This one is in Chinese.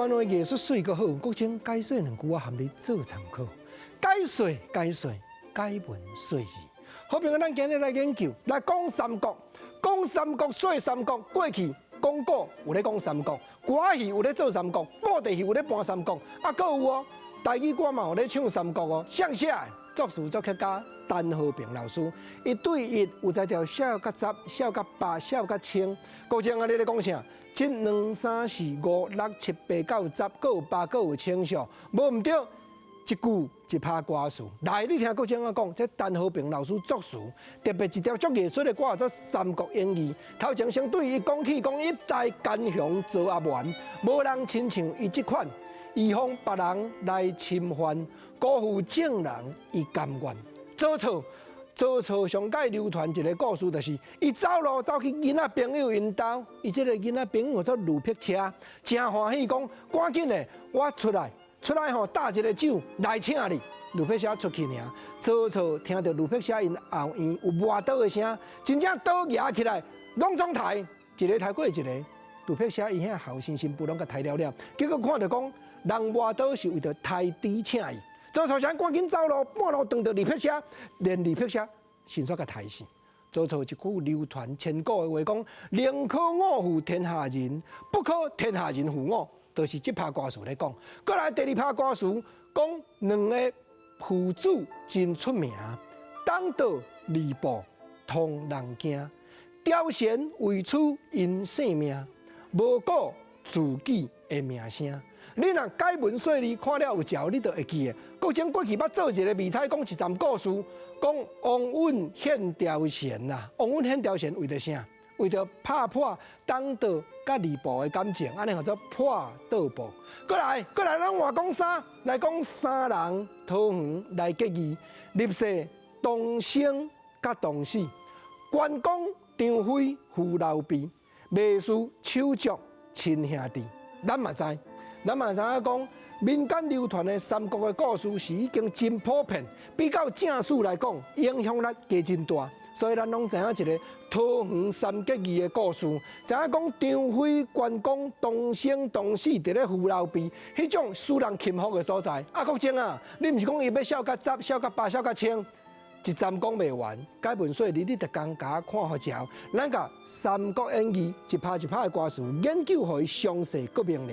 湾的艺术水阁好，国情解说两句我含你做参考。解说，解文说义。好朋友，咱今日来研究，来讲三国，讲三国说三国。过去讲古有咧讲三国，歌戏有咧做三国，布袋戏有咧扮三国，啊，搁有哦，台语歌嘛有咧唱三国哦。谁写的？作词作曲家陈和平老师，一对一有在条小甲十、小甲八、小甲千。国情啊，你咧讲啥？一、二、三、四、五、六、七、八、九、十，各有八，各有千数，无毋对。一句一拍歌词，来，你听国情啊讲，这陈和平老师作词，特别一条足艺术的歌叫做《三国演义》。头前相对伊讲起讲一代奸雄做阿元，无人亲像伊这款，预防别人来侵犯，辜负正人伊甘愿。曹操上界流传一个故事，就是伊走路走去囡仔朋友因兜，伊这个囡仔朋友做路匹车，真欢喜讲，赶紧的，我出来吼，打一个酒来请你。路匹车出去尔，曹操听到路匹车因后院有磨刀的声，真正刀举起来，拢总抬，一个抬过一个，路匹车伊遐后生不拢甲抬了了，结果看到讲人磨刀是为着抬猪请伊。曹操想赶紧走路，半路撞到李匹车，连李匹车迅速甲抬死。曹操一句流传千古的话讲：宁可我负天下人，不可天下人负我。就是这拍歌词来讲。过来第二拍歌词讲两个父子真出名，党道吏部通人惊，刁贤为此因性命，无顾自己的名声。你若解文说理，看了有招，你就会记的。国情过去捌做一个迷彩，讲一站故事，讲王允献刁贤呐。王允献刁贤为着啥？为着拍破党道甲吏部的感情，安尼叫做破党部。过来，咱话讲啥？来讲三人桃园来结义，立誓同生甲同死。关公、张飞、傅老婢，媚事手足亲兄弟。咱嘛知影讲，民间流传的三国的故事是已经真普遍，比较正史来讲，影响力加真大。所以咱拢知影一个桃园三结义的故事，知影讲张飞、关公同生同死，伫咧傅老婢迄种使人钦服的所在。啊，国情啊，你毋是讲伊要小甲十、小甲八、小甲千，一站讲袂完。解文说理，你得讲甲看好招。咱甲三国演义一拍一拍的歌词研究，互伊详细搁明了。